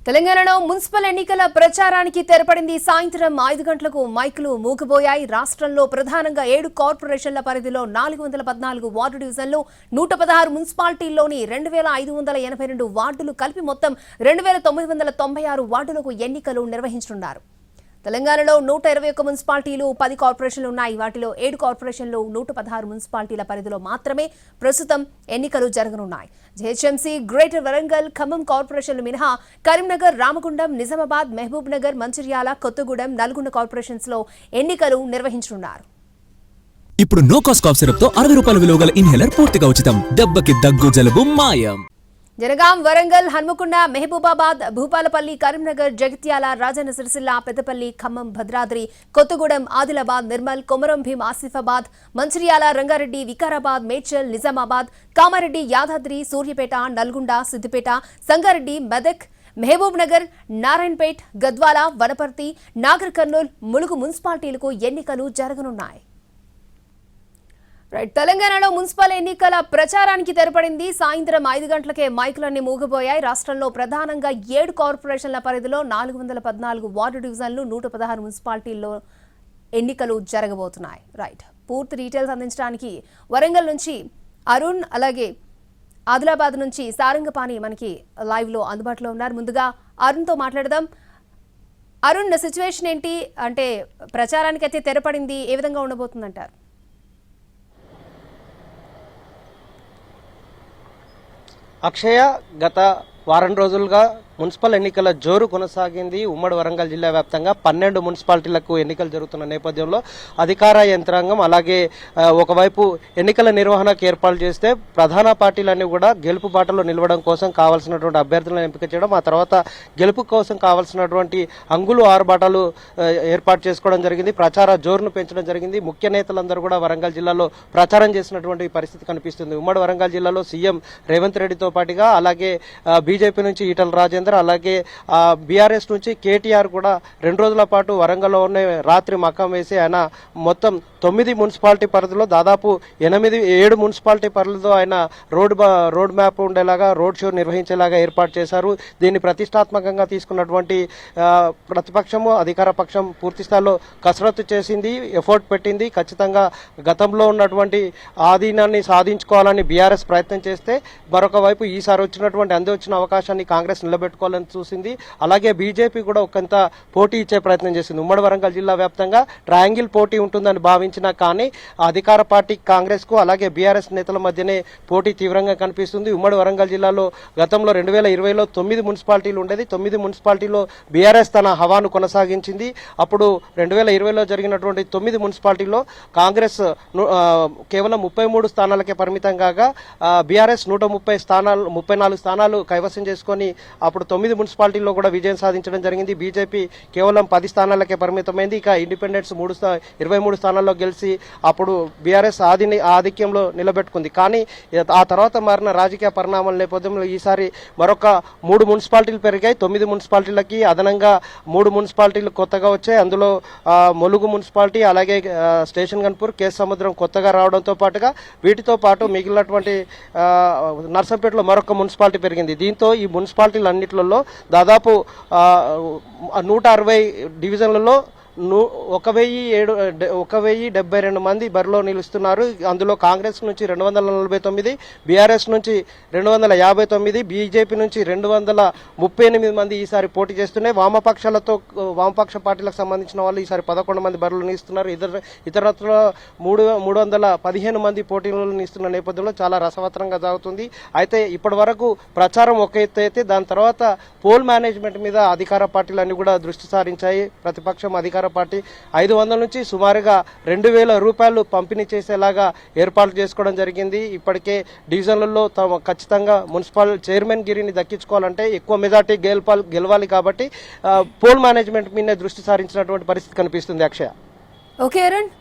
తెలంగాణలో మున్సిపల్ ఎన్నికల ప్రచారానికి తెరపడింది. సాయంత్రం 5 గంటలకు మైకులు మూగబోయాయి. రాష్ట్రంలో ప్రధానంగా 7 కార్పొరేషన్ల పరిధిలో 414 వార్డు డివిజన్లు, 116 మున్సిపాలిటీల్లోని 2582 వార్డులు కలిపి మొత్తం 2996 వార్డులకు ఎన్నికలు నిర్వహించనున్నారు. తెలంగాణలో 121 మున్సిపాలిటీలు, 10 కార్పొరేషన్లు ఉన్నాయి. వాటిలో 7 కార్పొరేషన్లు, 116 మున్సిపాలిటీల పరిధిలో మాత్రమే ప్రస్తుతం ఎన్నికలు జరగనున్నాయి. జీహెచ్ఎంసీ, గ్రేటర్ వరంగల్, ఖమ్మం కార్పొరేషన్లు మినహా కరీంనగర్, రామగుండం, నిజామాబాద్, మహబూబ్ నగర్, మంచిర్యాల, కొత్తగూడెం, నల్గొండ కార్పొరేషన్స్ లో ఎన్నికలు నిర్వహించనున్నారు. ఇప్పుడు నో కాస్ట్ కాఫ్ సిరప్ తో 60 రూపాయల విలువ గల ఇన్హేలర్ పూర్తిగా ఉచితం. దెబ్బకి దగ్గు జలుబు మాయం. జనగాం, వరంగల్, హన్మకొండ, మహబూబాబాద్, భూపాలపల్లి, కరీంనగర్, జగిత్యాల, రాజన్న సిరిసిల్ల, పెద్దపల్లి, ఖమ్మం, భద్రాద్రి, కొత్తగూడెం, ఆదిలాబాద్, నిర్మల్, కొమరం భీం, ఆసిఫాబాద్, మంచిర్యాల, రంగారెడ్డి, వికారాబాద్, మేడ్చల్, నిజామాబాద్, కామారెడ్డి, యాదాద్రి, సూర్యాపేట, నల్గొండ, సిద్దిపేట, సంగారెడ్డి, మెదక్, మహబూబ్ నగర్, నారాయణపేట్, గద్వాల, వనపర్తి, నాగర్ కర్నూల్, ములుగు మున్సిపాలిటీలకు ఎన్నికలు జరగనున్నాయి. తెలంగాణలో మున్సిపల్ ఎన్నికల ప్రచారానికి తెరపడింది. సాయంత్రం 5 గంటలకే మైకులన్నీ మూగబోయాయి. రాష్ట్రంలో ప్రధానంగా 7 కార్పొరేషన్ల పరిధిలో 414 వార్డు డివిజన్లు, 116 మున్సిపాలిటీల్లో ఎన్నికలు జరగబోతున్నాయి. పూర్తి డీటెయిల్స్ అందించడానికి వరంగల్ నుంచి అరుణ్, అలాగే ఆదిలాబాద్ నుంచి సారంగపాణి మనకి లైవ్ లో అందుబాటులో ఉన్నారు. ముందుగా అరుణ్తో మాట్లాడదాం. అరుణ్, సిచ్యువేషన్ ఏంటి? అంటే ప్రచారానికి అయితే తెరపడింది, ఏ విధంగా ఉండబోతుందంటారు? అక్షయ, గత వారం రోజులుగా మున్సిపల్ ఎన్నికల జోరు కొనసాగింది. ఉమ్మడి వరంగల్ జిల్లా వ్యాప్తంగా 12 మున్సిపాలిటీలకు ఎన్నికలు జరుగుతున్న నేపథ్యంలో అధికార యంత్రాంగం, అలాగే ఒకవైపు ఎన్నికల నిర్వహణకు ఏర్పాటు చేస్తే ప్రధాన పార్టీలన్నీ కూడా గెలుపు బాటలో నిలవడం కోసం కావాల్సినటువంటి అభ్యర్థులను ఎంపిక చేయడం, ఆ తర్వాత గెలుపు కోసం కావాల్సినటువంటి అంగులు ఆర్భాటాలు ఏర్పాటు చేసుకోవడం జరిగింది. ప్రచార జోరును పెంచడం జరిగింది. ముఖ్య నేతలందరూ కూడా వరంగల్ జిల్లాలో ప్రచారం చేసినటువంటి పరిస్థితి కనిపిస్తుంది. ఉమ్మడి వరంగల్ జిల్లాలో సీఎం రేవంత్ రెడ్డితో పాటుగా అలాగే బీజేపీ నుంచి ఈటల రాజేందర్, అలాగే బీఆర్ఎస్ నుంచి కేటీఆర్ కూడా 2 రోజుల పాటు వరంగల్లో ఉన్న రాత్రి మకాం వేసి ఆయన మొత్తం 9 మున్సిపాలిటీ పరిధిలో దాదాపు 7 మున్సిపాలిటీ పరిధిలో ఆయన రోడ్ మ్యాప్ ఉండేలాగా, రోడ్ షో నిర్వహించేలాగా ఏర్పాటు చేశారు. దీన్ని ప్రతిష్టాత్మకంగా తీసుకున్నటువంటి ప్రతిపక్షము, అధికార పక్షం పూర్తి స్థాయిలో కసరత్తు చేసింది, ఎఫర్ట్ పెట్టింది. ఖచ్చితంగా గతంలో ఉన్నటువంటి ఆధీనాన్ని సాధించుకోవాలని బీఆర్ఎస్ ప్రయత్నం చేస్తే, మరొక వైపు ఈసారి వచ్చినటువంటి వచ్చిన అవకాశాన్ని కాంగ్రెస్ నిలబెట్టుకోవాలని చూసింది. అలాగే బీజేపీ కూడా ఒకంత పోటీ ఇచ్చే ప్రయత్నం చేసింది. ఉమ్మడి వరంగల్ జిల్లా వ్యాప్తంగా ట్రయాంగిల్ పోటీ ఉంటుందని భావించినా కానీ అధికార పార్టీ కాంగ్రెస్ కు అలాగే బీఆర్ఎస్ నేతల మధ్యనే పోటీ తీవ్రంగా కనిపిస్తుంది. ఉమ్మడి వరంగల్ జిల్లాలో గతంలో 2020లో 9 మున్సిపాలిటీలు ఉండేది. 9 మున్సిపాలిటీలో బీఆర్ఎస్ తన హవాను కొనసాగించింది. అప్పుడు 2020లో జరిగినటువంటి 9 మున్సిపాలిటీలో కాంగ్రెస్ కేవలం 33 స్థానాలకే పరిమితం కాగా బీఆర్ఎస్ 134 స్థానాలు కైవసం చేసుకొని అప్పుడు 9 మున్సిపాలిటీల్లో కూడా విజయం సాధించడం జరిగింది. బీజేపీ కేవలం 10 స్థానాలకే పరిమితమైంది. ఇక ఇండిపెండెన్స్ 23 స్థానాల్లో గెలిచి అప్పుడు బీఆర్ఎస్ ఆధిక్యంలో నిలబెట్టుకుంది. కానీ ఆ తర్వాత మారిన రాజకీయ పరిణామాల నేపథ్యంలో ఈసారి మరొక 3 మున్సిపాలిటీలు పెరిగాయి. 9 మున్సిపాలిటీలకి అదనంగా 3 మున్సిపాలిటీలు కొత్తగా వచ్చాయి. అందులో ములుగు మున్సిపాలిటీ, అలాగే స్టేషన్ గన్పూర్, కేస్ సముద్రం కొత్తగా రావడంతో పాటుగా వీటితో పాటు మిగిలినటువంటి నర్సంపేటలో మరొక మున్సిపాలిటీ పెరిగింది. దీంతో ఈ మున్సిపాలిటీలన్నింటిలో దాదాపు 160 డివిజన్లలో 1072 మంది బరిలో నిలుస్తున్నారు. అందులో కాంగ్రెస్ నుంచి 249, బీఆర్ఎస్ నుంచి 259, బీజేపీ నుంచి 238 మంది ఈసారి పోటీ చేస్తున్నాయి. వామపక్ష పార్టీలకు సంబంధించిన వాళ్ళు ఈసారి 11 మంది బరిలో నిలుస్తున్నారు. ఇతరత్ర 315 మంది పోటీలో నిలుస్తున్న నేపథ్యంలో చాలా రసవత్తరంగా సాగుతుంది. అయితే ఇప్పటి వరకు ప్రచారం ఒక ఎత్తు అయితే, దాని తర్వాత పోల్ మేనేజ్మెంట్ మీద అధికార పార్టీలన్నీ కూడా దృష్టి సారించాయి. ప్రతిపక్షం, అధికార పార్టీ 500 నుంచి సుమారుగా 2000 రూపాయలు పంపిణీ చేసేలాగా ఏర్పాట్లు చేసుకోవడం జరిగింది. ఇప్పటికే డివిజన్లలో ఖచ్చితంగా మున్సిపల్ చైర్మన్ గిరిని దక్కించుకోవాలంటే ఎక్కువ మెజార్టీ గెలవాలి కాబట్టి పోల్ మేనేజ్మెంట్ మీద దృష్టి సారించినటువంటి పరిస్థితి కనిపిస్తుంది. అక్షయ. ఓకే అరుణ్.